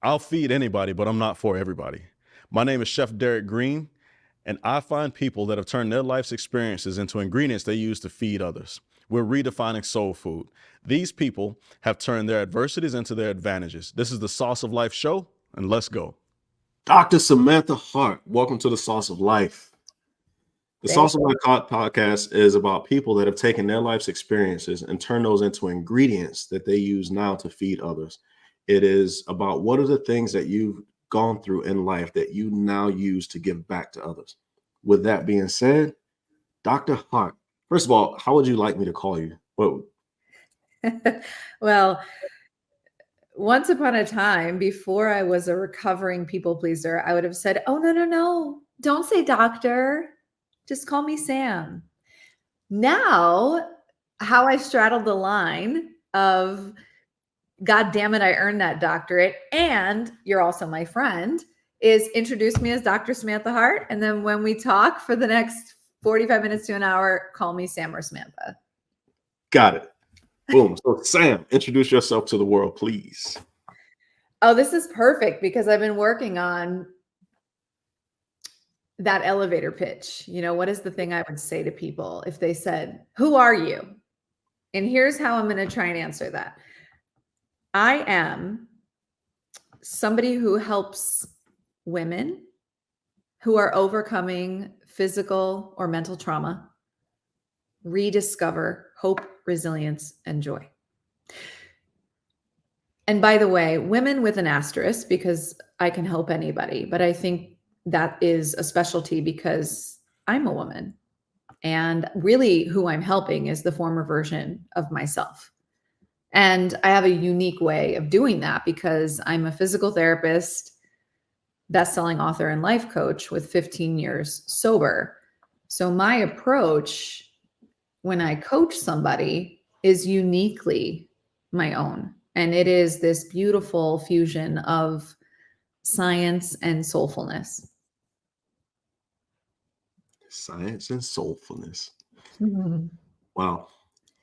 I'll feed anybody, but I'm not for everybody. My name is Chef Derek Green, and I find people that have turned their life's experiences into ingredients they use to feed others. We're redefining soul food. These people have turned their adversities into their advantages. This is the Sauce of Life show, and let's go. Dr. Samantha Hart, welcome to the Sauce of Life. The Thank Sauce of Life podcast is about people that have taken their life's experiences and turned those into ingredients that they use now to feed others. It is about what are the things that you've gone through in life that you now use to give back to others. With that being said, Dr. Hart, first of all, how would you like me to call you? Well, once upon a time, before I was a recovering people pleaser, I would have said, oh, no. Don't say doctor. Just call me Sam. Now, how I straddled the line of, God damn it, I earned that doctorate, and you're also my friend, is introduce me as Dr. Samantha Hart. And then when we talk for the next 45 minutes to an hour, call me Sam or Samantha. Got it. Boom. So Sam, introduce yourself to the world, please. Oh, this is perfect because I've been working on that elevator pitch. You know, what is the thing I would say to people if they said, who are you? And here's how I'm going to try and answer that. I am somebody who helps women who are overcoming physical or mental trauma rediscover hope, resilience, and joy. And by the way, women with an asterisk, because I can help anybody, but I think that is a specialty because I'm a woman. And really who I'm helping is the former version of myself. And I have a unique way of doing that because I'm a physical therapist, best-selling author, and life coach with 15 years sober. So my approach when I coach somebody is uniquely my own. And it is this beautiful fusion of science and soulfulness. Science and soulfulness. Mm-hmm. Wow.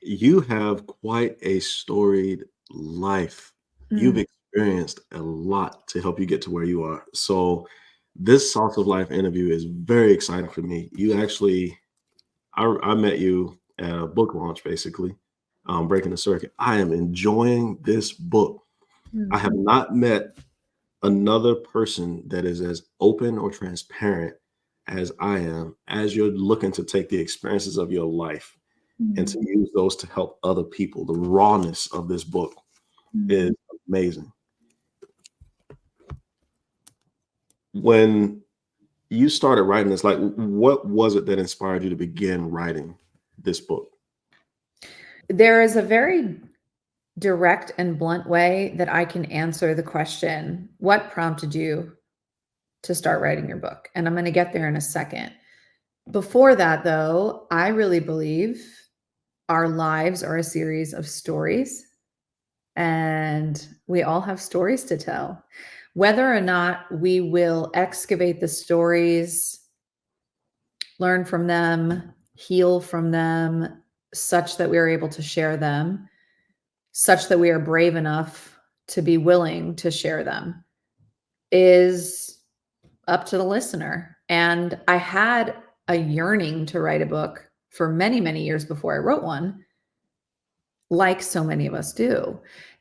You have quite a storied life. You've experienced a lot to help you get to where you are. So this Sauce of Life interview is very exciting for me. You actually, I met you at a book launch, basically, Breaking the Circuit. I am enjoying this book. I have not met another person that is as open or transparent as I am, as you're looking to take the experiences of your life and to use those to help other people. The rawness of this book is amazing. When you started writing this, like, what was it that inspired you to begin writing this book? There is a very direct and blunt way that I can answer the question, what prompted you to start writing your book? And I'm going to get there in a second. Before that, though, I really believe our lives are a series of stories, and we all have stories to tell. Whether or not we will excavate the stories, learn from them, heal from them, such that we are able to share them, such that we are brave enough to be willing to share them, is up to the listener. And I had a yearning to write a book for many, many years before I wrote one, like so many of us do.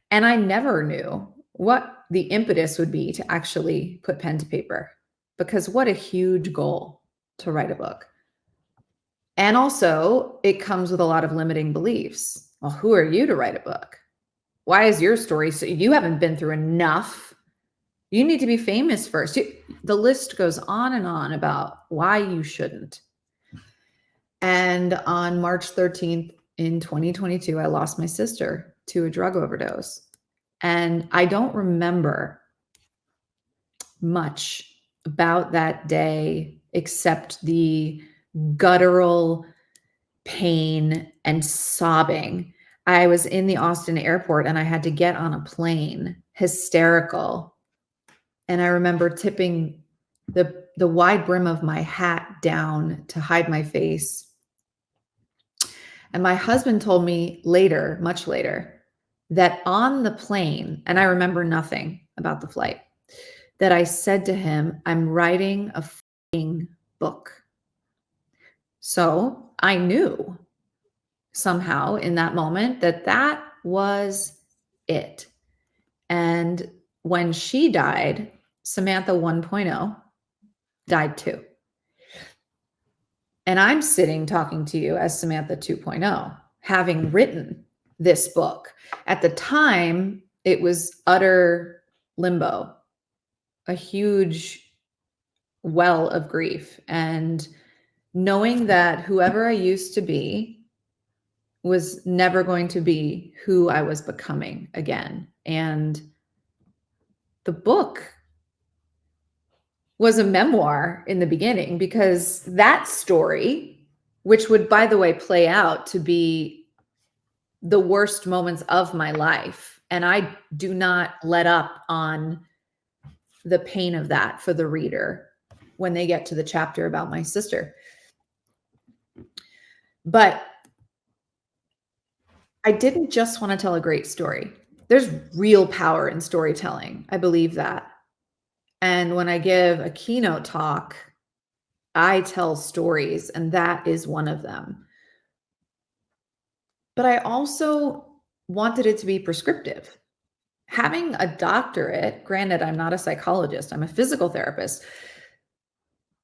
And I never knew what the impetus would be to actually put pen to paper, because what a huge goal to write a book. And also it comes with a lot of limiting beliefs. Well, who are you to write a book? Why is your story so you haven't been through enough? You need to be famous first. The list goes on and on about why you shouldn't. And on March 13th in 2022, I lost my sister to a drug overdose. And I don't remember much about that day except the guttural pain and sobbing. I was in the Austin airport and I had to get on a plane, hysterical. And I remember tipping the wide brim of my hat down to hide my face. And my husband told me later, much later, that on the plane, and I remember nothing about the flight, that I said to him, I'm writing a f***ing book. So I knew somehow in that moment that that was it. And when she died, Samantha 1.0 died too. And I'm sitting talking to you as Samantha 2.0, having written this book. At the time, it was utter limbo, a huge well of grief. And knowing that whoever I used to be was never going to be who I was becoming again. And the book was a memoir in the beginning, because that story, which would, by the way, play out to be the worst moments of my life, and I do not let up on the pain of that for the reader when they get to the chapter about my sister. But I didn't just want to tell a great story. There's real power in storytelling. I believe that. And when I give a keynote talk, I tell stories, and that is one of them. But I also wanted it to be prescriptive. Having a doctorate, granted, I'm not a psychologist, I'm a physical therapist,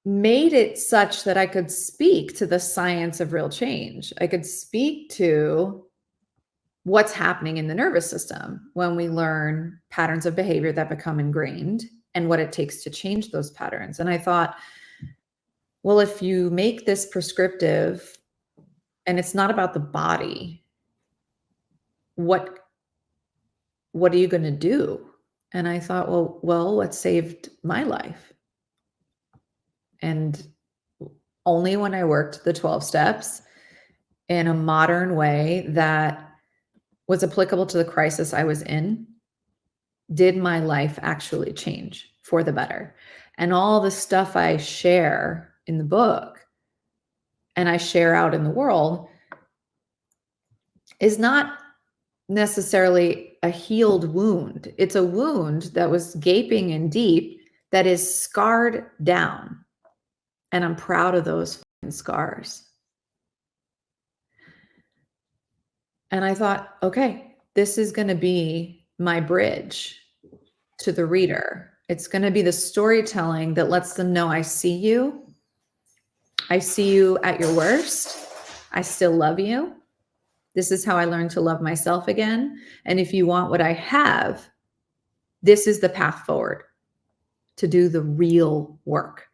made it such that I could speak to the science of real change. I could speak to what's happening in the nervous system when we learn patterns of behavior that become ingrained and what it takes to change those patterns. And I thought, well, if you make this prescriptive and it's not about the body, what are you going to do? And I thought, well, what saved my life? And only when I worked the 12 steps in a modern way that was applicable to the crisis I was in, did my life actually change for the better. And all the stuff I share in the book and I share out in the world is not necessarily a healed wound. It's a wound that was gaping and deep that is scarred down. And I'm proud of those scars. And I thought, okay, this is going to be my bridge to the reader. It's going to be the storytelling that lets them know I see you. I see you at your worst. I still love you. This is how I learned to love myself again. And if you want what I have, this is the path forward to do the real work.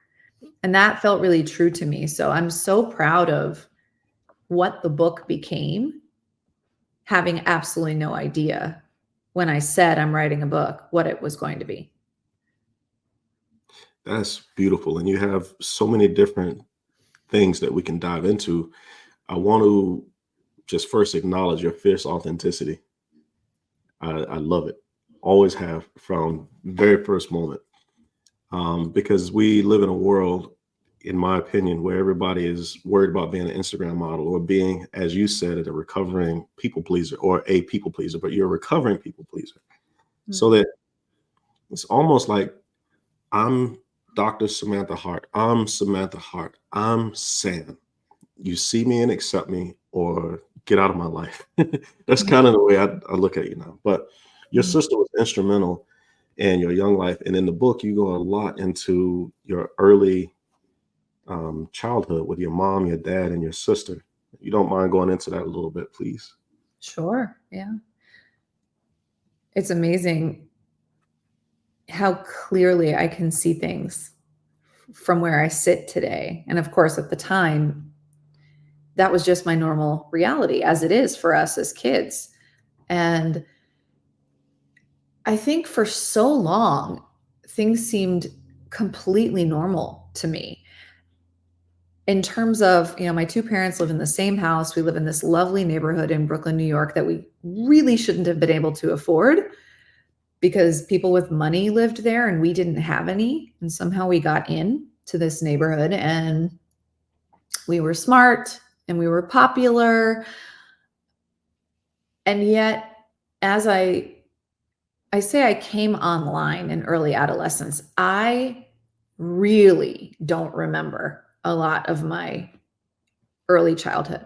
And that felt really true to me. So I'm so proud of what the book became, having absolutely no idea when I said I'm writing a book, what it was going to be. That's beautiful. And you have so many different things that we can dive into. I want to just first acknowledge your fierce authenticity. I love it. Always have from very first moment. Because we live in a world, in my opinion, where everybody is worried about being an Instagram model or being, as you said, a recovering people pleaser or a people pleaser, but you're a recovering people pleaser. Mm-hmm. So that it's almost like I'm Dr. Samantha Hart. I'm Samantha Hart. I'm Sam. You see me and accept me or get out of my life. That's kind of the way I look at you now. But your sister was instrumental in your young life. And in the book, you go a lot into your early childhood with your mom, your dad, and your sister. You don't mind going into that a little bit, please? Sure. Yeah. It's amazing how clearly I can see things from where I sit today. And of course, at the time, that was just my normal reality, as it is for us as kids. And I think for so long, things seemed completely normal to me. In terms of, my two parents live in the same house. We live in this lovely neighborhood in Brooklyn, New York, that we really shouldn't have been able to afford because people with money lived there and we didn't have any. And somehow we got in to this neighborhood and we were smart and we were popular. And yet, as I I say I came online in early adolescence. I really don't remember a lot of my early childhood,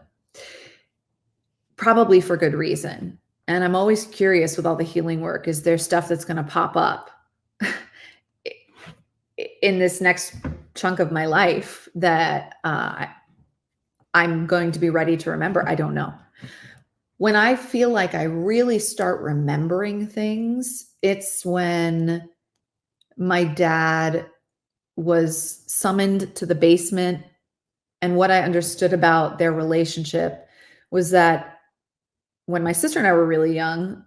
probably for good reason. And I'm always curious with all the healing work, is there stuff that's going to pop up in this next chunk of my life that I'm going to be ready to remember? I don't know. When I feel like I really start remembering things, it's when my dad was summoned to the basement. And what I understood about their relationship was that when my sister and I were really young,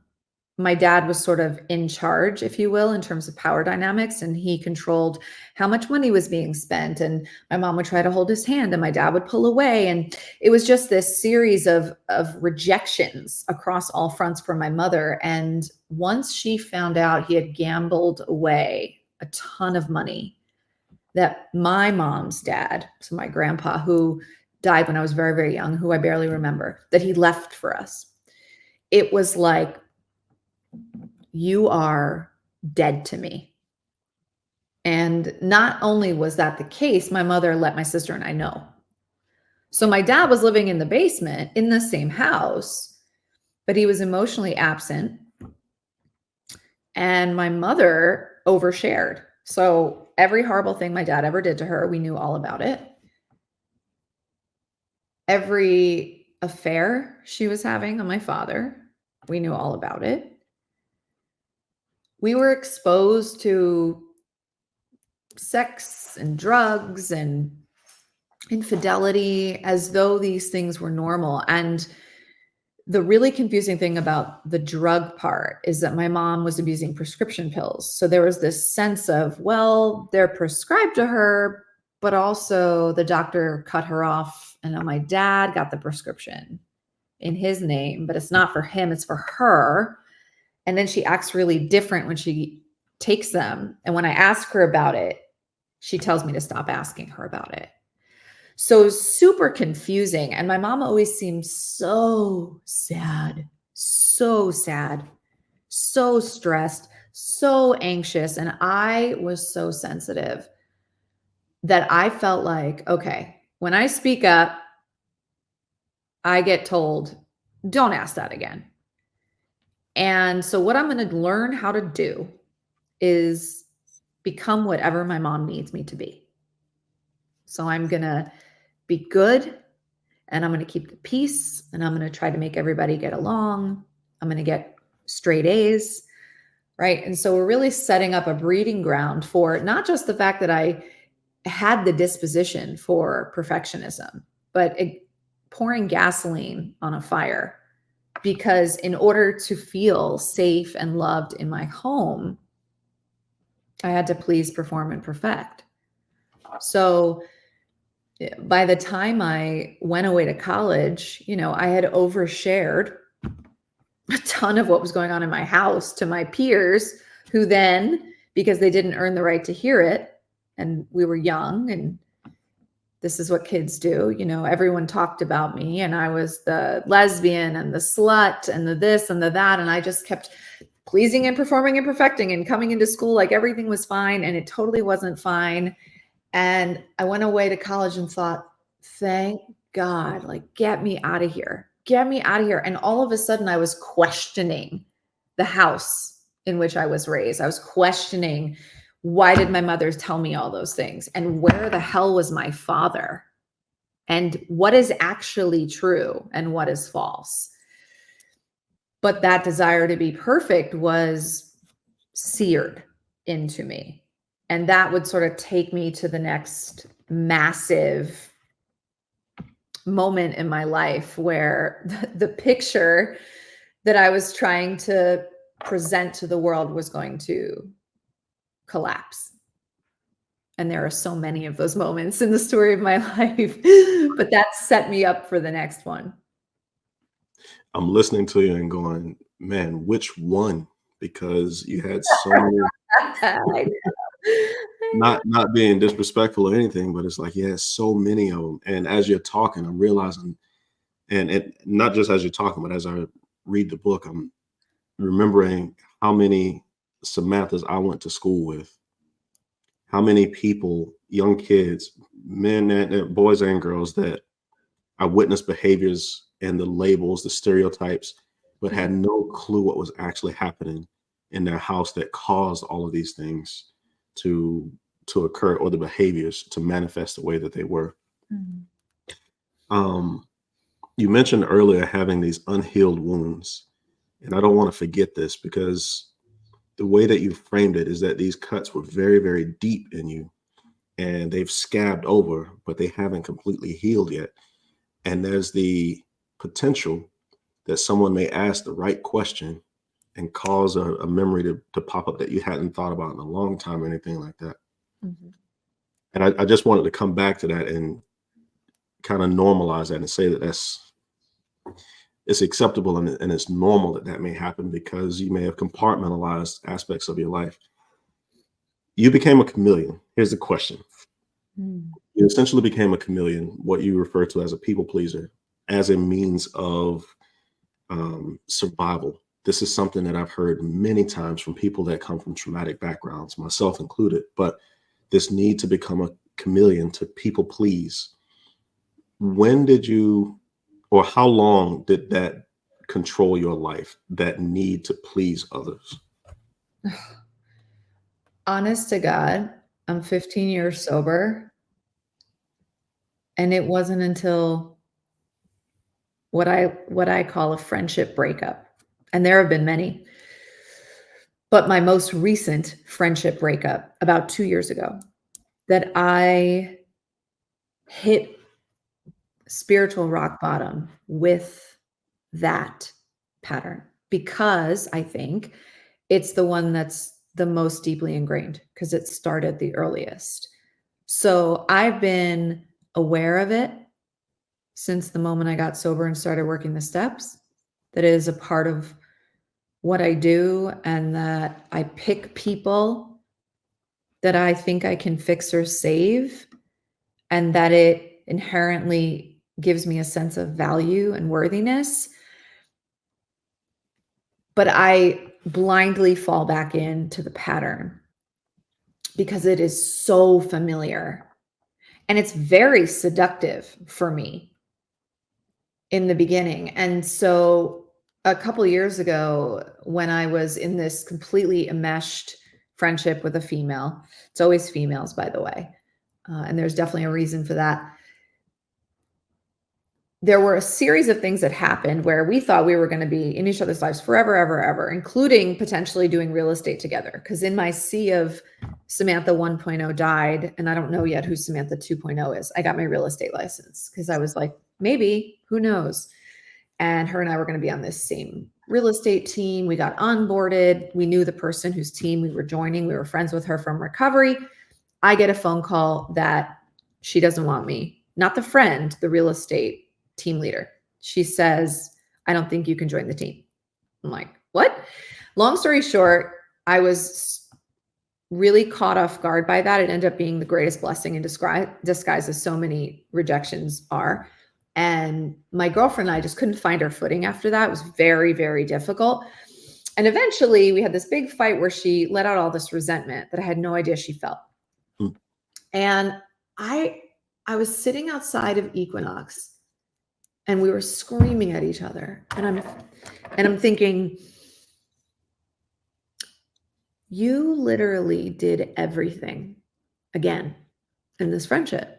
my dad was sort of in charge, if you will, in terms of power dynamics, and he controlled how much money was being spent. And my mom would try to hold his hand and my dad would pull away. And it was just this series of rejections across all fronts for my mother. And once she found out he had gambled away a ton of money that my mom's dad, so my grandpa, who died when I was very, very young, who I barely remember, that he left for us, it was like, you are dead to me. And not only was that the case, my mother let my sister and I know. So my dad was living in the basement in the same house, but he was emotionally absent. And my mother overshared. So every horrible thing my dad ever did to her, we knew all about it. Every affair she was having on my father, we knew all about it. We were exposed to sex and drugs and infidelity as though these things were normal. And the really confusing thing about the drug part is that my mom was abusing prescription pills. So there was this sense of, well, they're prescribed to her, but also the doctor cut her off. And then my dad got the prescription in his name, but it's not for him, it's for her. And then she acts really different when she takes them. And when I ask her about it, she tells me to stop asking her about it. So super confusing. And my mom always seemed so sad, so stressed, so anxious. And I was so sensitive that I felt like, okay, when I speak up, I get told, don't ask that again. And so what I'm going to learn how to do is become whatever my mom needs me to be. So I'm going to be good, and I'm going to keep the peace, and I'm going to try to make everybody get along. I'm going to get straight A's, right? And so we're really setting up a breeding ground for not just the fact that I had the disposition for perfectionism, but pouring gasoline on a fire. Because in order to feel safe and loved in my home, I had to please, perform, and perfect. So by the time I went away to college, I had overshared a ton of what was going on in my house to my peers, who then, because they didn't earn the right to hear it, and we were young, and this is what kids do, everyone talked about me, and I was the lesbian and the slut and the this and the that. And I just kept pleasing and performing and perfecting and coming into school like everything was fine, and it totally wasn't fine. And I went away to college and thought, thank God, like, get me out of here. Get me out of here. And all of a sudden I was questioning the house in which I was raised. I was questioning, why did my mother tell me all those things? And where the hell was my father? And what is actually true and what is false? But that desire to be perfect was seared into me. And that would sort of take me to the next massive moment in my life where the picture that I was trying to present to the world was going to collapse. And there are so many of those moments in the story of my life, but that set me up for the next one. I'm listening to you and going, man, which one? Because you had so many, not being disrespectful or anything, but it's like you had so many of them. And as you're talking, I'm realizing, and it not just as you're talking, but as I read the book, I'm remembering how many Samantha's I went to school with, how many people, young kids, men and boys and girls, that I witnessed behaviors and the labels, the stereotypes, but had no clue what was actually happening in their house that caused all of these things to occur, or the behaviors to manifest the way that they were. Mhm. You mentioned earlier having these unhealed wounds, and I don't want to forget this, because the way that you framed it is that these cuts were very, very deep in you, and they've scabbed over, but they haven't completely healed yet. And there's the potential that someone may ask the right question and cause a memory to pop up that you hadn't thought about in a long time, or anything like that. Mhm. And I just wanted to come back to that and kind of normalize that and say that it's acceptable, and it's normal that that may happen, because you may have compartmentalized aspects of your life. You became a chameleon. Here's the question. Mm. You essentially became a chameleon, what you refer to as a people pleaser, as a means of survival. This is something that I've heard many times from people that come from traumatic backgrounds, myself included. But this need to become a chameleon, to people please. When did you, or how long did that control your life, that need to please others? Honest to God, I'm 15 years sober, and it wasn't until what I call a friendship breakup, and there have been many, but my most recent friendship breakup about 2 years ago, that I hit spiritual rock bottom with that pattern, because I think it's the one that's the most deeply ingrained, because it started the earliest. So I've been aware of it since the moment I got sober and started working the steps, that it is a part of what I do, and that I pick people that I think I can fix or save, and that it inherently gives me a sense of value and worthiness. But I blindly fall back into the pattern because it is so familiar, and it's very seductive for me in the beginning. And so a couple of years ago, when I was in this completely enmeshed friendship with a female, it's always females, by the way, and there's definitely a reason for that. There were a series of things that happened where we thought we were going to be in each other's lives forever, ever, ever, including potentially doing real estate together. Because in my sea of Samantha 1.0 died, and I don't know yet who Samantha 2.0 is, I got my real estate license because I was like, maybe, who knows? And her and I were going to be on this same real estate team. We got onboarded. We knew the person whose team we were joining. We were friends with her from recovery. I get a phone call that she doesn't want me, not the friend, the real estate team leader. She says, I don't think you can join the team. I'm like, what? Long story short, I was really caught off guard by that. It ended up being the greatest blessing in disguise, as so many rejections are. And my girlfriend and I just couldn't find our footing after that. It was very, very difficult. And eventually we had this big fight where she let out all this resentment that I had no idea she felt. Hmm. And I was sitting outside of Equinox, and we were screaming at each other. And I'm thinking, you literally did everything again in this friendship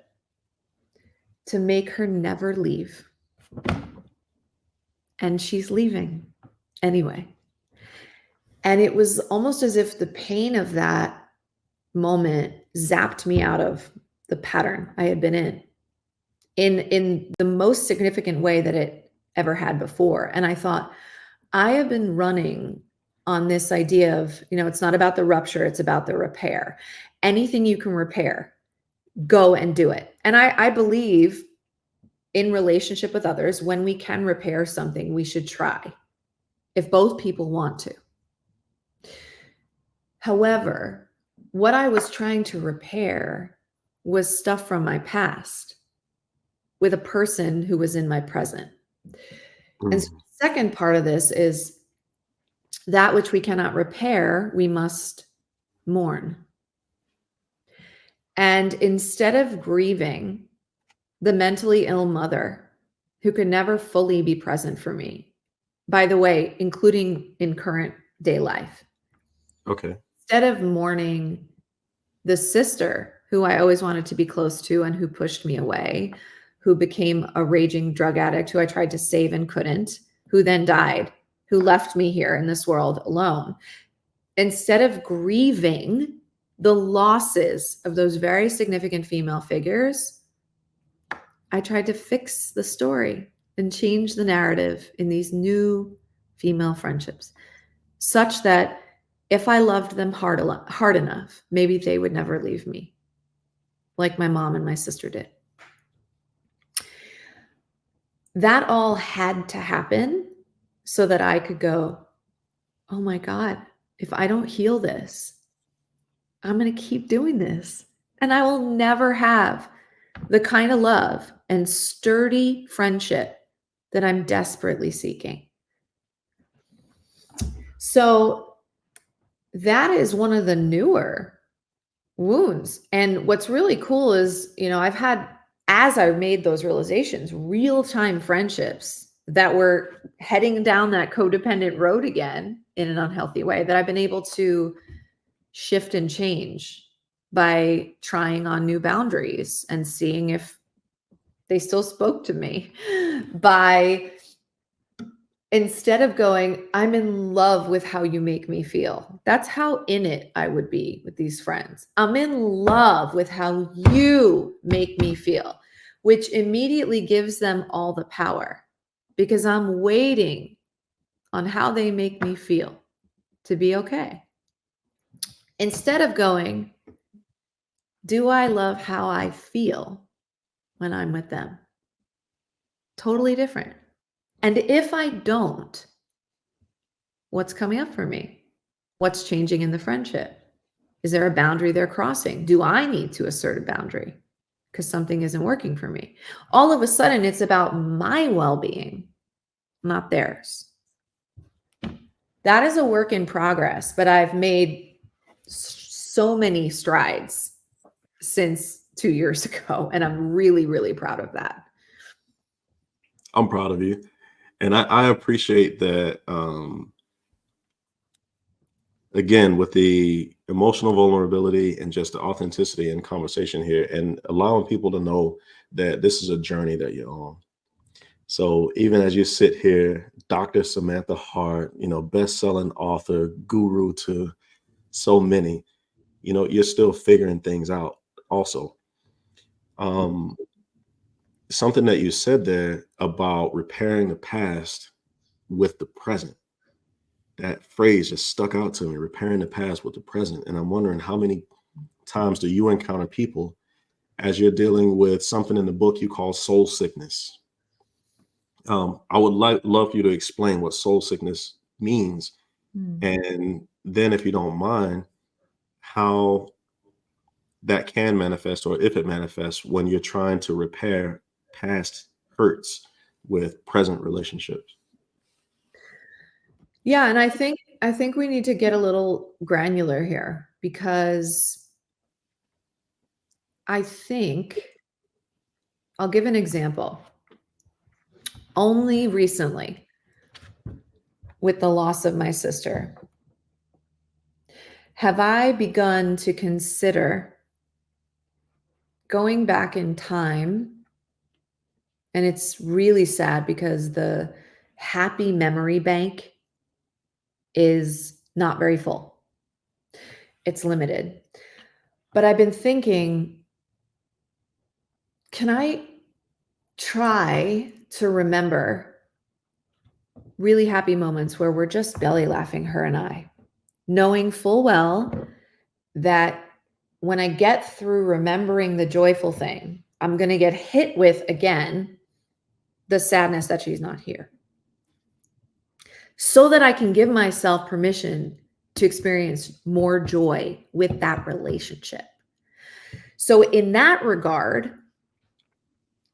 to make her never leave. And she's leaving anyway. And it was almost as if the pain of that moment zapped me out of the pattern I had been in the most significant way that it ever had before. And I thought, I have been running on this idea of, it's not about the rupture, it's about the repair. Anything you can repair, go and do it. And I believe in relationship with others, when we can repair something, we should try, if both people want to. However, what I was trying to repair was stuff from my past with a person who was in my present. And so the second part of this is That which we cannot repair, we must mourn. And instead of grieving the mentally ill mother who could never fully be present for me, by the way, including in current day life, Okay. instead of mourning the sister who I always wanted to be close to and who pushed me away, who became a raging drug addict, who I tried to save and couldn't, who then died, who left me here in this world alone. Instead of grieving the losses of those very significant female figures, I tried to fix the story and change the narrative in these new female friendships, such that if I loved them hard enough, maybe they would never leave me, like my mom and my sister did. That all had to happen so that I could go, oh my God, if I don't heal this, I'm going to keep doing this. And I will never have the kind of love and sturdy friendship that I'm desperately seeking. So that is one of the newer wounds. And what's really cool is, I've had, as I made those realizations, real-time friendships that were heading down that codependent road again in an unhealthy way, that I've been able to shift and change by trying on new boundaries and seeing if they still spoke to me, by instead of going, I'm in love with how you make me feel. That's how in it I would be with these friends. I'm in love with how you make me feel, which immediately gives them all the power, because I'm waiting on how they make me feel to be okay. Instead of going, do I love how I feel when I'm with them? Totally different. And if I don't, what's coming up for me? What's changing in the friendship? Is there a boundary they're crossing? Do I need to assert a boundary because something isn't working for me? All of a sudden, it's about my well-being, not theirs. That is a work in progress, but I've made so many strides since 2 years ago, and I'm really, really proud of that. I'm proud of you. And I appreciate that, again, with the emotional vulnerability and just the authenticity and conversation here, and allowing people to know that this is a journey that you're on. So even as you sit here, Dr. Samantha Hart, best-selling author, guru to so many, you're still figuring things out also. Something that you said there about repairing the past with the present, that phrase just stuck out to me, repairing the past with the present. And I'm wondering, how many times do you encounter people as you're dealing with something in the book you call soul sickness? I would love for you to explain what soul sickness means. And then, if you don't mind, how that can manifest, or if it manifests, when you're trying to repair past hurts with present relationships. Yeah, and I think we need to get a little granular here, because I think I'll give an example. Only recently, with the loss of my sister, have I begun to consider going back in time. And it's really sad because the happy memory bank is not very full. It's limited. But I've been thinking, can I try to remember really happy moments where we're just belly laughing, her and I, knowing full well that when I get through remembering the joyful thing, I'm going to get hit with, again, the sadness that she's not here, so that I can give myself permission to experience more joy with that relationship. So in that regard,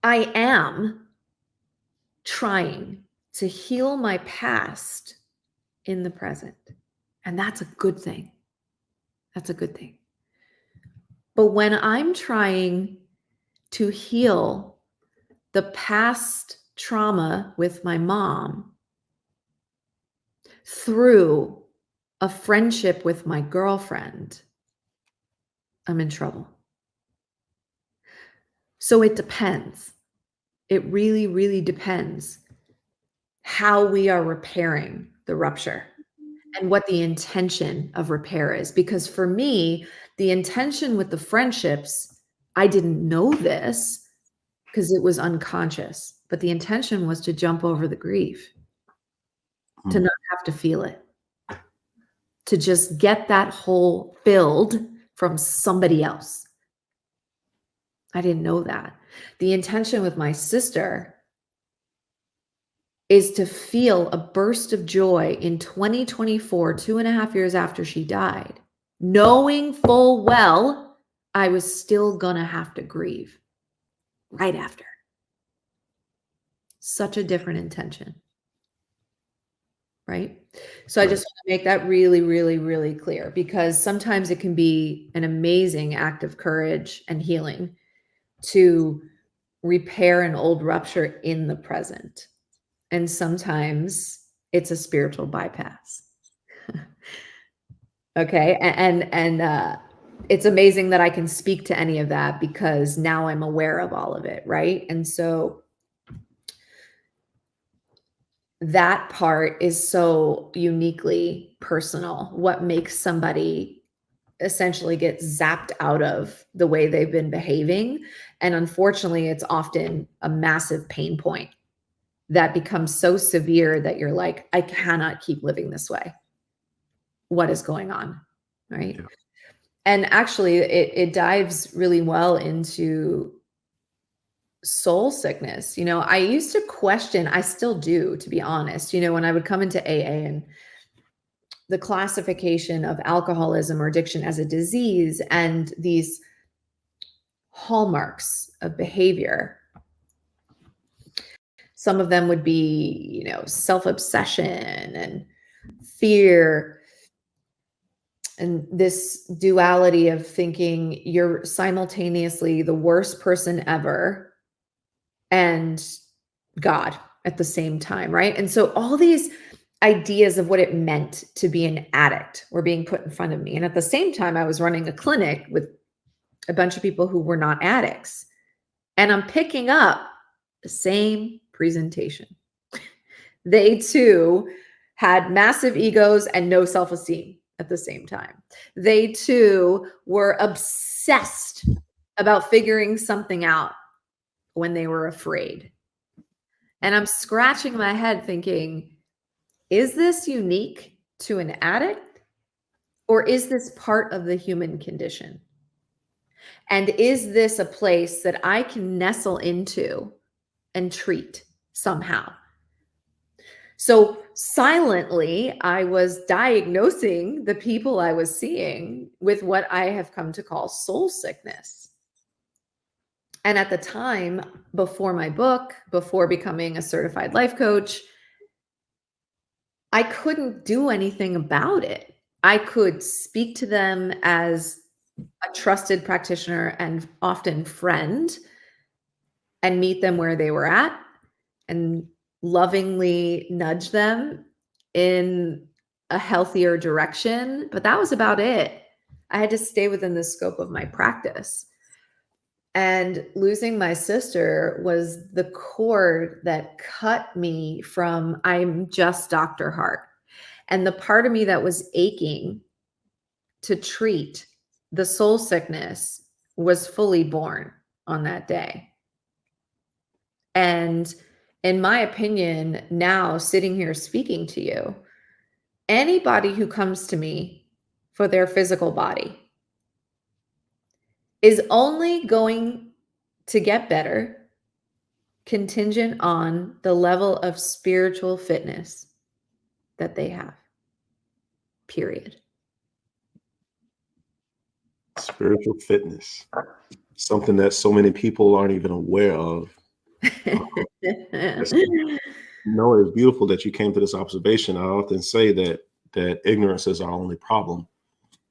I am trying to heal my past in the present. And that's a good thing. That's a good thing. But when I'm trying to heal the past trauma with my mom through a friendship with my girlfriend, I'm in trouble. So it depends. It really, really depends how we are repairing the rupture and what the intention of repair is. Because for me, the intention with the friendships, I didn't know this because it was unconscious, but the intention was to jump over the grief, to not have to feel it, to just get that hole filled from somebody else. I didn't know that. The intention with my sister is to feel a burst of joy in 2024, 2.5 years after she died, knowing full well I was still gonna have to grieve right after. Such a different intention, right? So I just want to make that really, really, really clear, because sometimes it can be an amazing act of courage and healing to repair an old rupture in the present. And sometimes it's a spiritual bypass. Okay. And it's amazing that I can speak to any of that because now I'm aware of all of it. Right. And so that part is so uniquely personal. What makes somebody essentially get zapped out of the way they've been behaving. And unfortunately, it's often a massive pain point that becomes so severe that you're like, I cannot keep living this way. What is going on? Right. Yeah. And actually, it dives really well into soul sickness. You know, I used to question, I still do, to be honest, you know, when I would come into AA and the classification of alcoholism or addiction as a disease and these hallmarks of behavior. Some of them would be, you know, self-obsession and fear, and this duality of thinking you're simultaneously the worst person ever and God at the same time, right? And so all these ideas of what it meant to be an addict were being put in front of me. And at the same time, I was running a clinic with a bunch of people who were not addicts. And I'm picking up the same presentation. They too had massive egos and no self-esteem at the same time. They too were obsessed about figuring something out when they were afraid. And I'm scratching my head thinking, is this unique to an addict, or is this part of the human condition? And is this a place that I can nestle into and treat somehow? So silently, I was diagnosing the people I was seeing with what I have come to call soul sickness. And at the time, before my book, before becoming a certified life coach, I couldn't do anything about it. I could speak to them as a trusted practitioner and often friend and meet them where they were at and lovingly nudge them in a healthier direction. But that was about it. I had to stay within the scope of my practice. And losing my sister was the cord that cut me from I'm just Dr. Hart. And the part of me that was aching to treat the soul sickness was fully born on that day. And in my opinion, now sitting here speaking to you, anybody who comes to me for their physical body is only going to get better contingent on the level of spiritual fitness that they have. Period. Spiritual fitness, something that so many people aren't even aware of. No, it's beautiful that you came to this observation. I often say that ignorance is our only problem,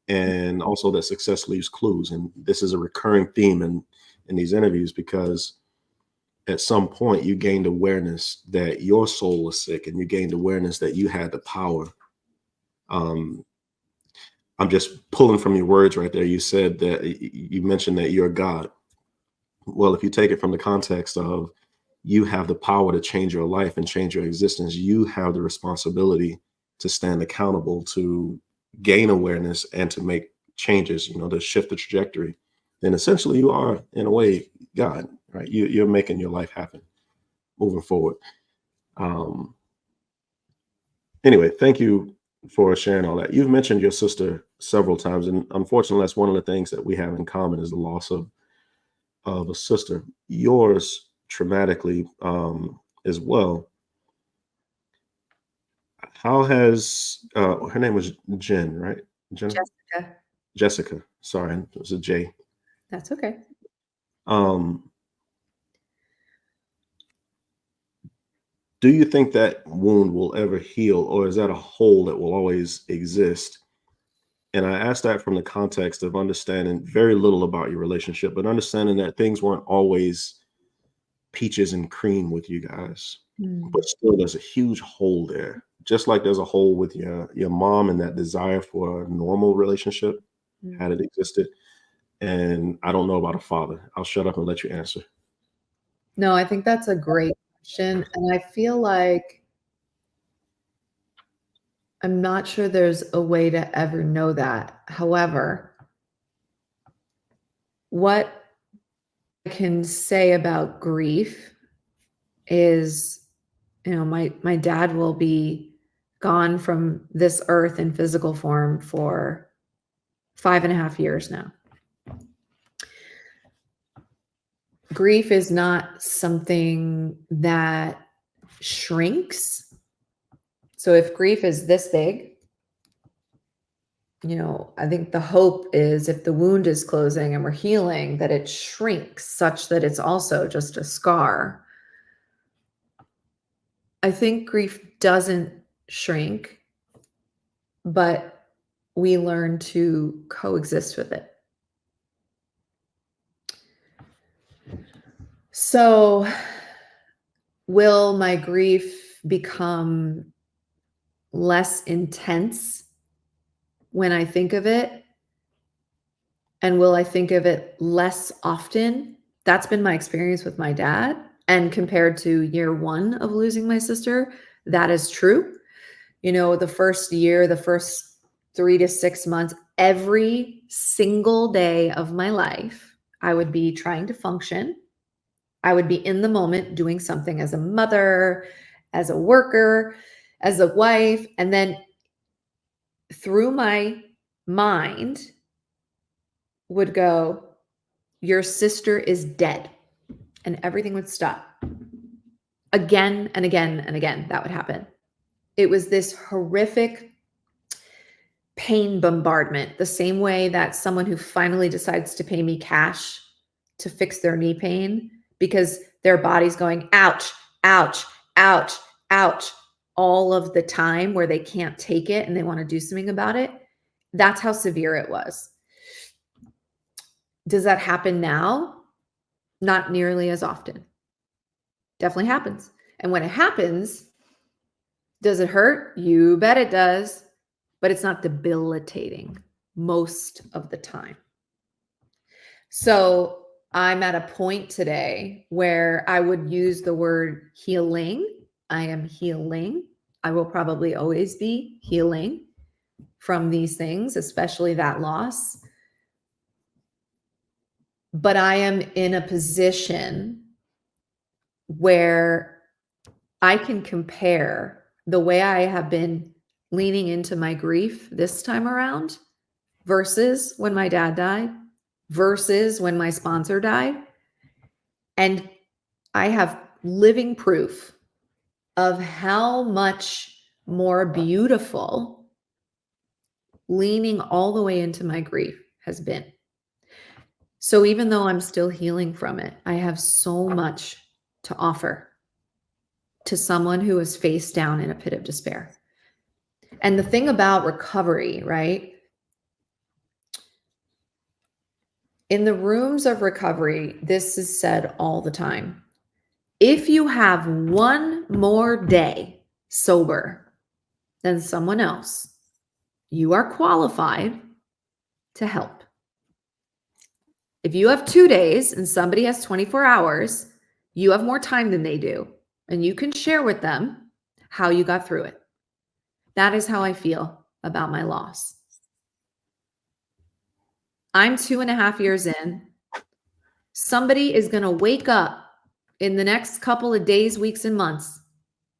and also that success leaves clues. And this is a recurring theme in these interviews, because at some point you gained awareness that your soul was sick, and you gained awareness that you had the power. Um, I'm just pulling from your words right there. You said that you mentioned that you're God. Well, if you take it from the context of you have the power to change your life and change your existence, you have the responsibility to stand accountable, to gain awareness, and to make changes, to shift the trajectory. Then essentially you are, in a way, God, right? You're making your life happen moving forward. Um, anyway, thank you for sharing all that. You've mentioned your sister several times, and unfortunately, that's one of the things that we have in common, is the loss of a sister. Yours traumatically, as well. How has her name was Jen, right? Jen, Jessica. Jessica. Sorry, it was a J. That's okay. Um, do you think that wound will ever heal, or is that a hole that will always exist? And I ask that from the context of understanding very little about your relationship, but understanding that things weren't always peaches and cream with you guys. But still, there's a huge hole there. Just like there's a hole with your mom and that desire for a normal relationship, had it existed. And I don't know about a father. I'll shut up and let you answer. No, I think that's a great question. And I feel like I'm not sure there's a way to ever know that. However, what I can say about grief is, my dad will be gone from this earth in physical form for 5.5 years now. Grief is not something that shrinks. So if grief is this big, I think the hope is, if the wound is closing and we're healing, that it shrinks such that it's also just a scar. I think grief doesn't shrink, but we learn to coexist with it. So, will my grief become less intense when I think of it? And will I think of it less often? That's been my experience with my dad. And compared to year one of losing my sister, that is true. The first year, the first 3 to 6 months, every single day of my life, I would be trying to function. I would be in the moment doing something as a mother, as a worker, as a wife. And then through my mind would go, your sister is dead. And everything would stop. Again and again and again, that would happen. It was this horrific pain bombardment, the same way that someone who finally decides to pay me cash to fix their knee pain, because their body's going, ouch, ouch, ouch, ouch, all of the time, where they can't take it and they want to do something about it. That's how severe it was. Does that happen now? Not nearly as often. Definitely happens. And when it happens, does it hurt? You bet it does. But it's not debilitating most of the time. So I'm at a point today where I would use the word healing. I am healing. I will probably always be healing from these things, especially that loss. But I am in a position where I can compare the way I have been leaning into my grief this time around versus when my dad died, versus when my sponsor died. And I have living proof of how much more beautiful leaning all the way into my grief has been. So even though I'm still healing from it, I have so much to offer. to someone who is face down in a pit of despair. And the thing about recovery, right? In the rooms of recovery, this is said all the time. If you have one more day sober than someone else, you are qualified to help. If you have 2 days and somebody has 24 hours, you have more time than they do, and you can share with them how you got through it. That is how I feel about my loss. I'm 2.5 years in. Somebody is going to wake up in the next couple of days, weeks, and months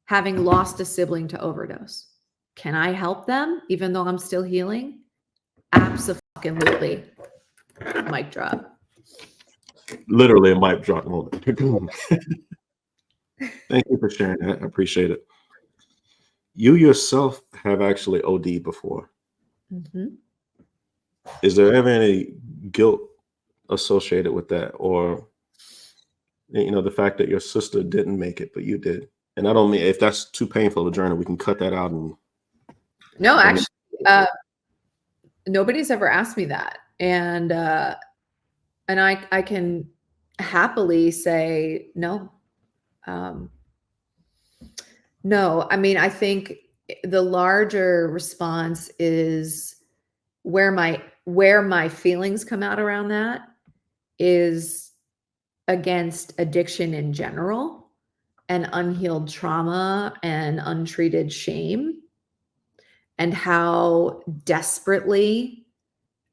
having lost a sibling to overdose. Can I help them even though I'm still healing? Absolutely. Mic drop. Literally a mic drop moment. Thank you for sharing that. I appreciate it. You yourself have actually OD'd before. Mm-hmm. Is there ever any guilt associated with that, or the fact that your sister didn't make it but you did? And I don't mean, if that's too painful a journey, we can cut that out. And no, actually, nobody's ever asked me that, and I can happily say no. No, I mean, I think the larger response is where my feelings come out around that is against addiction in general and unhealed trauma and untreated shame, and how desperately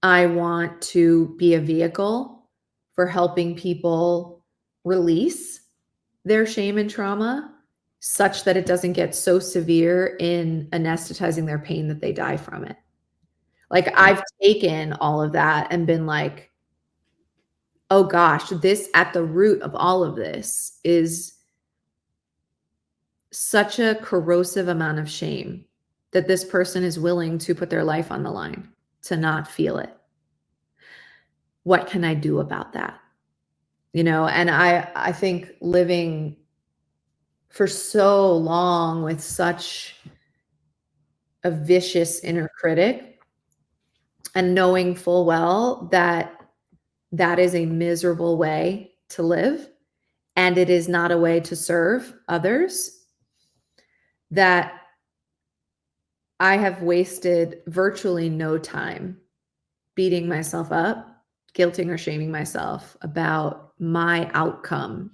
I want to be a vehicle for helping people release their shame and trauma such that it doesn't get so severe in anesthetizing their pain that they die from it. Like, I've taken all of that and been like, oh gosh, this at the root of all of this is such a corrosive amount of shame that this person is willing to put their life on the line to not feel it. What can I do about that? And I think living for so long with such a vicious inner critic and knowing full well that that is a miserable way to live and it is not a way to serve others, that I have wasted virtually no time beating myself up, guilting or shaming myself about my outcome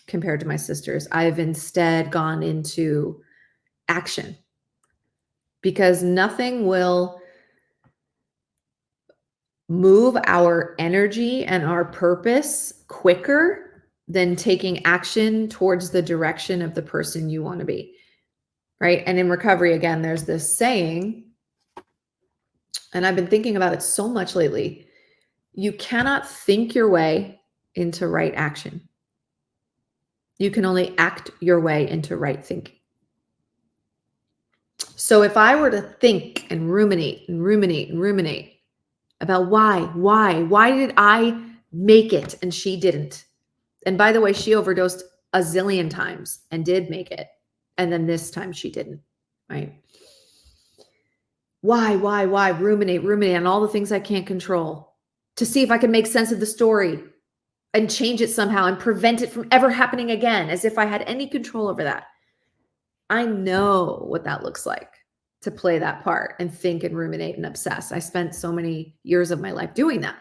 compared to my sisters. I've instead gone into action because nothing will move our energy and our purpose quicker than taking action towards the direction of the person you want to be. Right. And in recovery, again, there's this saying, and I've been thinking about it so much lately. You cannot think your way into right action. You can only act your way into right thinking. So if I were to think and ruminate about why did I make it and she didn't? And by the way, she overdosed a zillion times and did make it. And then this time she didn't, right? Why? Ruminate on all the things I can't control to see if I can make sense of the story and change it somehow and prevent it from ever happening again, as if I had any control over that. I know what that looks like to play that part and think and ruminate and obsess. I spent so many years of my life doing that.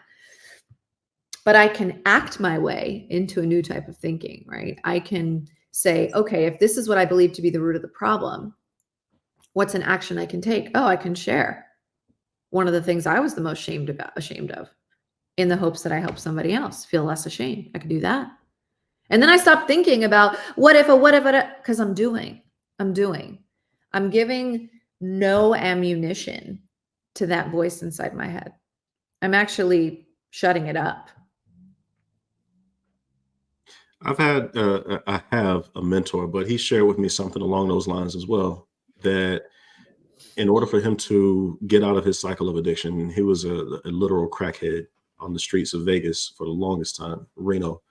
But I can act my way into a new type of thinking, right? I can say, okay, if this is what I believe to be the root of the problem, what's an action I can take? Oh, I can share one of the things I was the most ashamed of, in the hopes that I help somebody else feel less ashamed. I could do that. And then I stopped thinking about what if, because I'm doing. I'm giving no ammunition to that voice inside my head. I'm actually shutting it up. I have a mentor, but he shared with me something along those lines as well, that in order for him to get out of his cycle of addiction, he was a literal crackhead on the streets of Vegas for the longest time, Reno.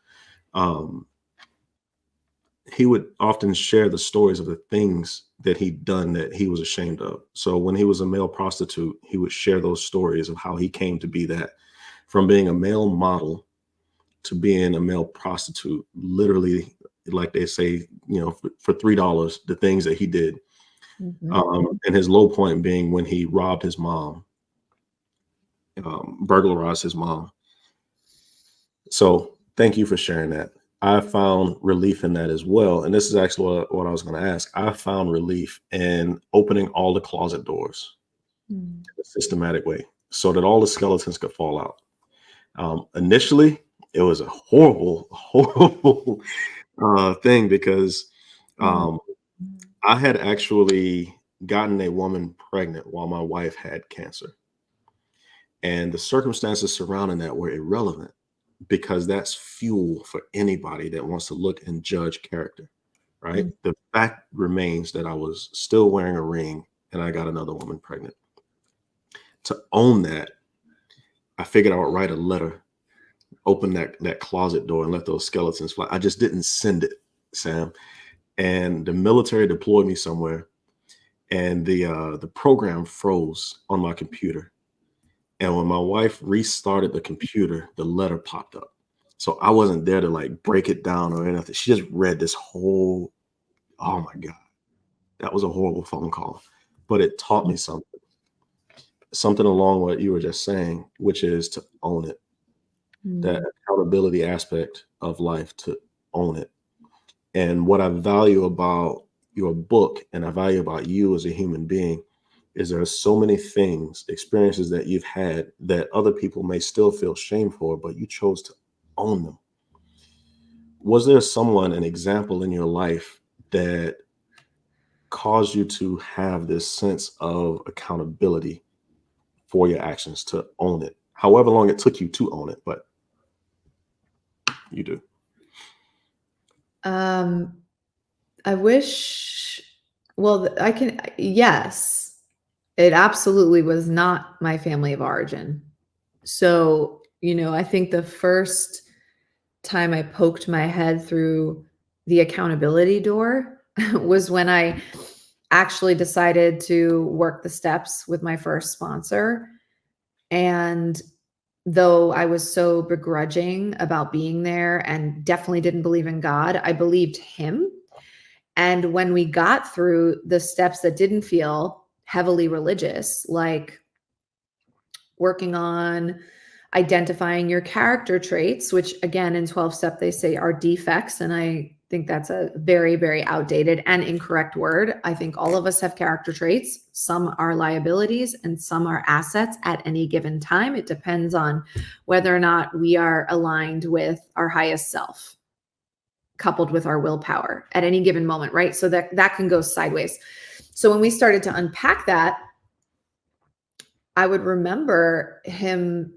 he would often share the stories of the things that he'd done that he was ashamed of. So when he was a male prostitute, he would share those stories of how he came to be that, from being a male model to being a male prostitute, literally, like they say, for $3, the things that he did. And his low point being when he robbed his mom, burglarized his mom. So thank you for sharing that. I found relief in that as well. And this is actually what I was going to ask. I found relief in opening all the closet doors in a systematic way so that all the skeletons could fall out. Initially, it was a horrible, horrible thing because I had actually gotten a woman pregnant while my wife had cancer. And the circumstances surrounding that were irrelevant, because that's fuel for anybody that wants to look and judge character, right? The fact remains that I was still wearing a ring and I got another woman pregnant. To own that, I figured I would write a letter, open that closet door and let those skeletons fly. I just didn't send it, Sam. And the military deployed me somewhere, and the program froze on my computer. And when my wife restarted the computer, the letter popped up. So I wasn't there to like break it down or anything. She just read this whole, oh my God, that was a horrible phone call. But it taught me something along what you were just saying, which is to own it. That accountability aspect of life, to own it. And what I value about your book, and I value about you as a human being, is there are so many things, experiences that you've had that other people may still feel shame for, but you chose to own them. Was there someone, an example in your life that caused you to have this sense of accountability for your actions, to own it? However long it took you to own it, but you do. I wish, well, yes, it absolutely was not my family of origin. So, I think the first time I poked my head through the accountability door was when I actually decided to work the steps with my first sponsor. And though I was so begrudging about being there and definitely didn't believe in God, I believed him. And when we got through the steps that didn't feel heavily religious, like working on identifying your character traits, which again, in 12 step, they say are defects. And I think that's a very, very outdated and incorrect word. I think all of us have character traits. Some are liabilities and some are assets at any given time. It depends on whether or not we are aligned with our highest self, coupled with our willpower at any given moment, right? So that can go sideways. So when we started to unpack that, I would remember him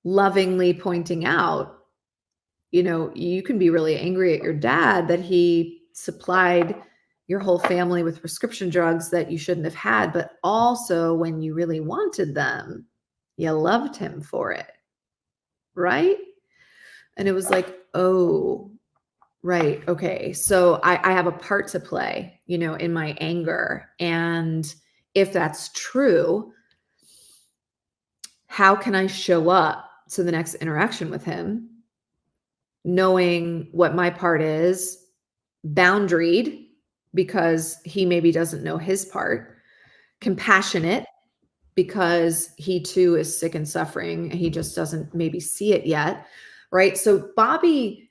lovingly pointing out, you can be really angry at your dad that he supplied your whole family with prescription drugs that you shouldn't have had, but also when you really wanted them, you loved him for it, right? And it was like, oh, right, okay. So I have a part to play, in my anger. And if that's true, how can I show up to the next interaction with him, knowing what my part is, boundaried because he maybe doesn't know his part, compassionate because he too is sick and suffering and he just doesn't maybe see it yet, right? So Bobby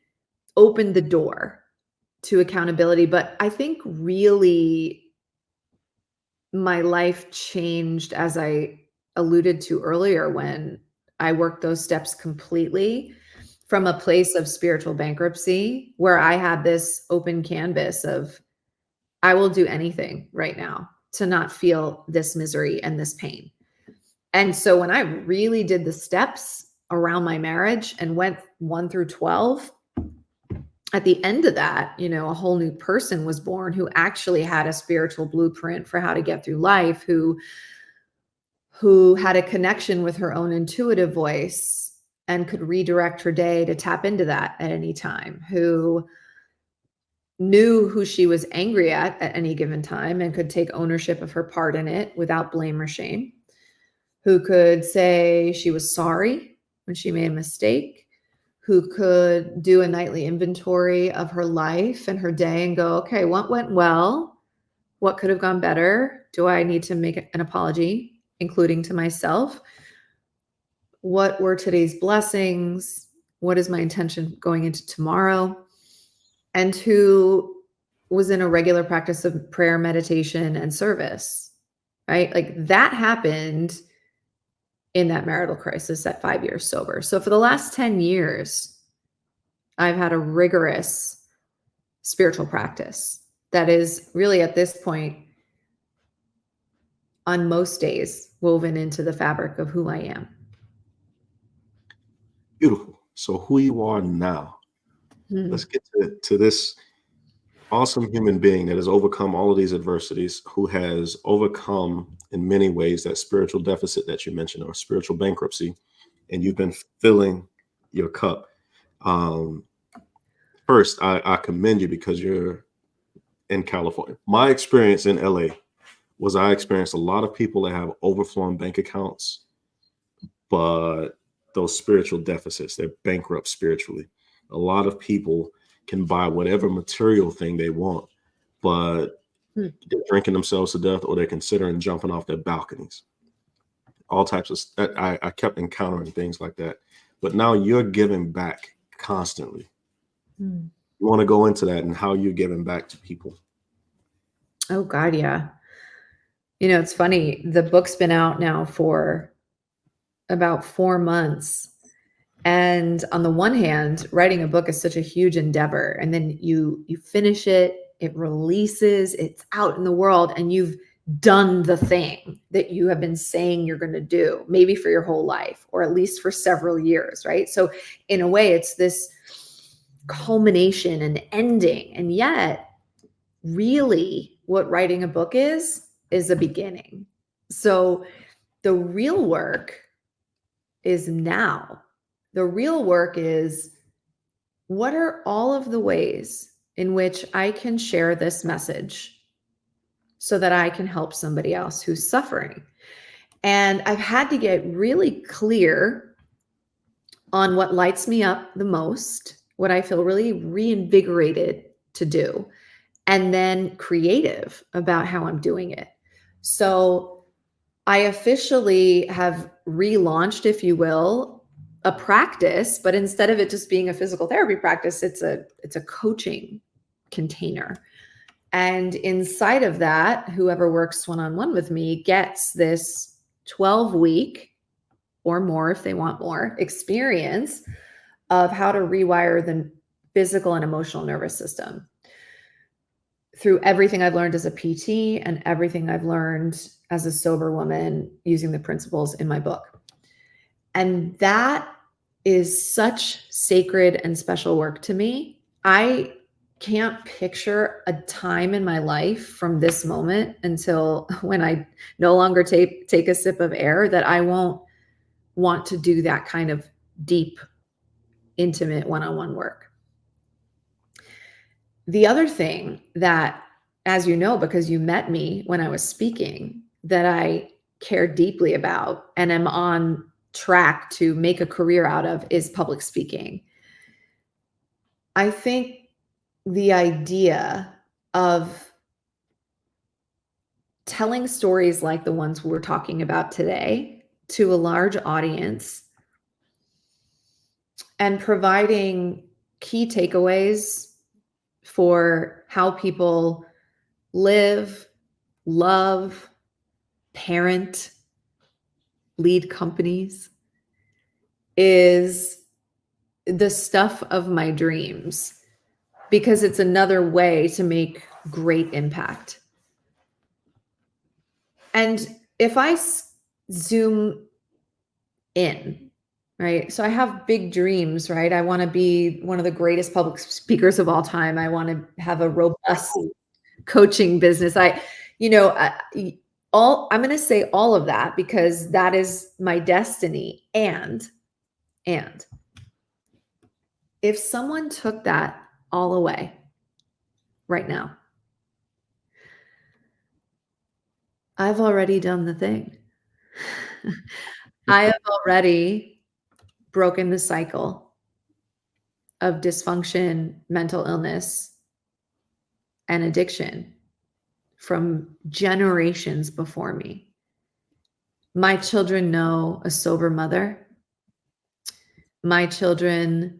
opened the door to accountability, but I think really my life changed, as I alluded to earlier, when I worked those steps completely from a place of spiritual bankruptcy, where I had this open canvas of, I will do anything right now to not feel this misery and this pain. And so when I really did the steps around my marriage and went 1 through 12, at the end of that, a whole new person was born who actually had a spiritual blueprint for how to get through life, who had a connection with her own intuitive voice and could redirect her day to tap into that at any time, who knew who she was angry at any given time and could take ownership of her part in it without blame or shame, who could say she was sorry when she made a mistake, who could do a nightly inventory of her life and her day and go, okay, what went well? What could have gone better? Do I need to make an apology, including to myself? What were today's blessings? What is my intention going into tomorrow? And who was in a regular practice of prayer, meditation, and service, right? Like that happened in that marital crisis at 5 years sober. So for the last 10 years, I've had a rigorous spiritual practice that is really at this point on most days woven into the fabric of who I am. Beautiful. So who you are now. Let's get to this awesome human being that has overcome all of these adversities, who has overcome in many ways that spiritual deficit that you mentioned, or spiritual bankruptcy, and you've been filling your cup. First, I commend you because you're in California. My experience in LA was I experienced a lot of people that have overflowing bank accounts, but those spiritual deficits, they're bankrupt spiritually. A lot of people can buy whatever material thing they want, but they're drinking themselves to death, or they're considering jumping off their balconies. All types of, I kept encountering things like that. But now you're giving back constantly. You want to go into that and how you're giving back to people? Oh God, yeah. You know, it's funny. The book's been out now for about 4 months. And on the one hand, writing a book is such a huge endeavor. And then you finish it, it releases, it's out in the world, and you've done the thing that you have been saying you're going to do, maybe for your whole life, or at least for several years, right? So in a way, it's this culmination and ending. And yet, really, what writing a book is a beginning. So the real work is now. The real work is, what are all of the ways in which I can share this message so that I can help somebody else who's suffering? And I've had to get really clear on what lights me up the most, what I feel really reinvigorated to do, and then creative about how I'm doing it. So I officially have relaunched, if you will, a practice, but instead of it just being a physical therapy practice, it's a coaching container. And inside of that, whoever works one-on-one with me gets this 12-week or more, if they want more, experience of how to rewire the physical and emotional nervous system through everything I've learned as a PT and everything I've learned as a sober woman using the principles in my book. And that is such sacred and special work to me. I can't picture a time in my life from this moment until when I no longer take a sip of air that I won't want to do that kind of deep, intimate one-on-one work. The other thing that, as you know, because you met me when I was speaking, that I care deeply about and am on track to make a career out of is public speaking. I think the idea of telling stories like the ones we're talking about today to a large audience and providing key takeaways for how people live, love, parent, lead companies is the stuff of my dreams, because it's another way to make great impact. And if I zoom in, right? So I have big dreams, right? I want to be one of the greatest public speakers of all time. I want to have a robust coaching business. I'm going to say all of that because that is my destiny. And if someone took that all away, right now. I've already done the thing. I have already broken the cycle of dysfunction, mental illness, and addiction from generations before me. My children know a sober mother. My children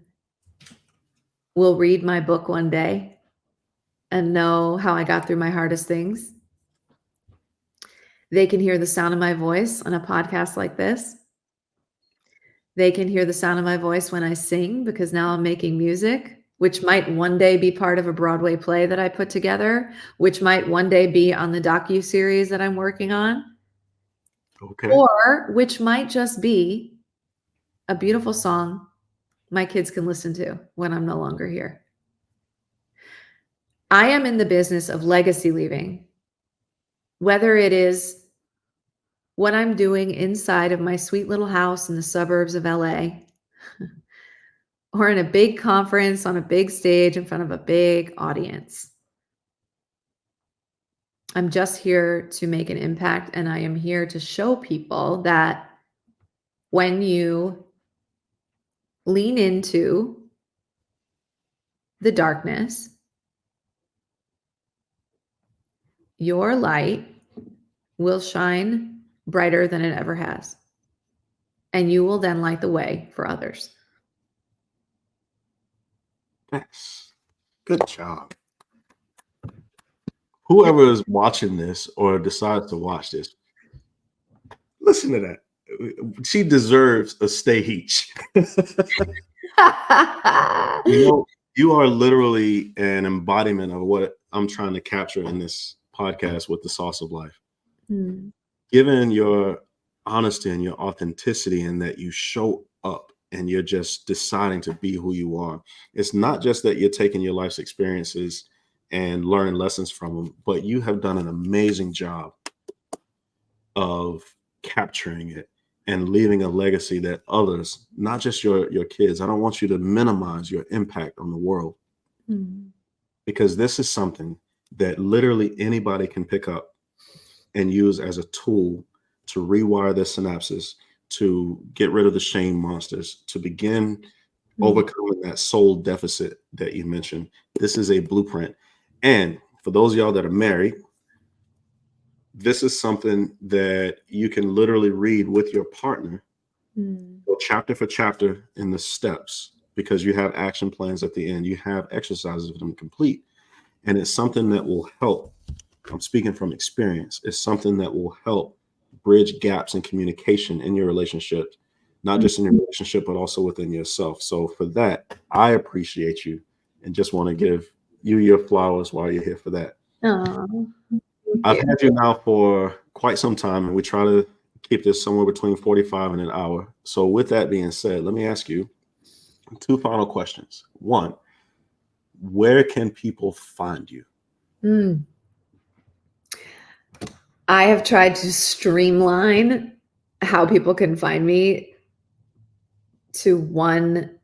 will read my book one day and know how I got through my hardest things. They can hear the sound of my voice on a podcast like this. They can hear the sound of my voice when I sing, because now I'm making music, which might one day be part of a Broadway play that I put together, which might one day be on the docuseries that I'm working on. Okay. Or which might just be a beautiful song my kids can listen to when I'm no longer here. I am in the business of legacy leaving, whether it is what I'm doing inside of my sweet little house in the suburbs of LA, or in a big conference on a big stage in front of a big audience. I'm just here to make an impact, and I am here to show people that when you lean into the darkness, your light will shine brighter than it ever has. And you will then light the way for others. Yes. Good job. Whoever is watching this or decides to watch this, listen to that. She deserves a stage. You are literally an embodiment of what I'm trying to capture in this podcast with the Sauce of Life. Given your honesty and your authenticity, and that you show up and you're just deciding to be who you are. It's not just that you're taking your life's experiences and learning lessons from them, but you have done an amazing job of capturing it and leaving a legacy that others, not just your kids, I don't want you to minimize your impact on the world, because this is something that literally anybody can pick up and use as a tool to rewire their synapses, to get rid of the shame monsters, to begin overcoming that soul deficit that you mentioned. This is a blueprint. And for those of y'all that are married, this is something that you can literally read with your partner, chapter for chapter in the steps, because you have action plans at the end. You have exercises for them to complete. And it's something that will help. I'm speaking from experience. It's something that will help bridge gaps in communication in your relationship, not just in your relationship, but also within yourself. So for that, I appreciate you and just want to give you your flowers while you're here for that. I've had you now for quite some time, and we try to keep this somewhere between 45 and an hour. So with that being said, let me ask you two final questions. One, where can people find you? I have tried to streamline how people can find me to one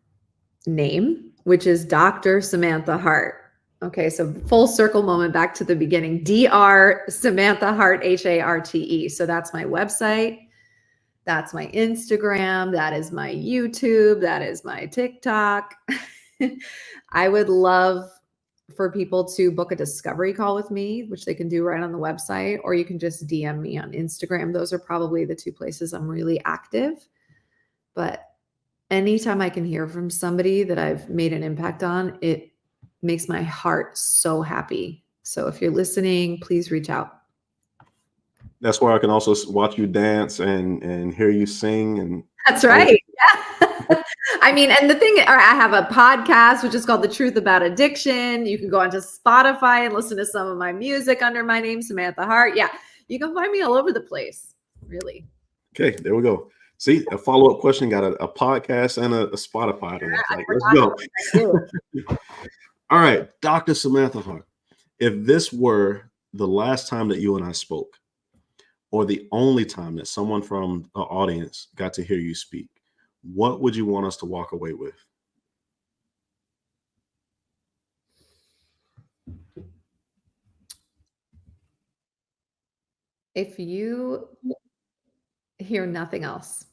name, which is Dr. Samantha Hart. Okay, so full circle moment back to the beginning. Dr. Samantha Hart, Harte. So that's my website. That's my Instagram. That is my YouTube. That is my TikTok. I would love for people to book a discovery call with me, which they can do right on the website, or you can just DM me on Instagram. Those are probably the two places I'm really active. But anytime I can hear from somebody that I've made an impact on, it makes my heart so happy. So if you're listening, please reach out. That's where I can also watch you dance and hear you sing. And that's right. Yeah. I mean, and the thing, I have a podcast, which is called The Truth About Addiction. You can go onto Spotify and listen to some of my music under my name, Samantha Hart. Yeah. You can find me all over the place, really. Okay. There we go. See, a follow-up question, got a podcast and a Spotify. Like, let's go. All right. Dr. Samantha Hart, if this were the last time that you and I spoke, or the only time that someone from the audience got to hear you speak, what would you want us to walk away with? If you hear nothing else,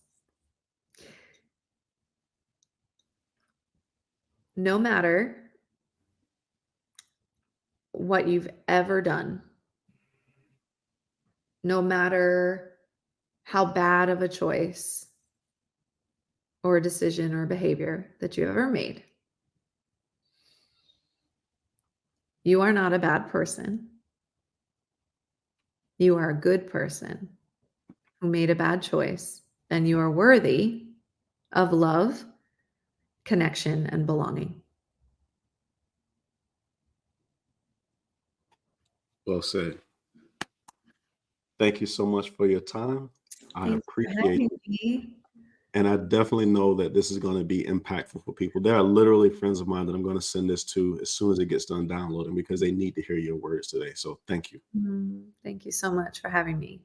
no matter what you've ever done, no matter how bad of a choice or a decision or behavior that you ever made, you are not a bad person. You are a good person who made a bad choice, and you are worthy of love, connection, and belonging. Well said. Thank you so much for your time. I Thanks for appreciate having it. me. And I definitely know that this is going to be impactful for people. There are literally friends of mine that I'm going to send this to as soon as it gets done downloading because they need to hear your words today. So thank you. Thank you so much for having me.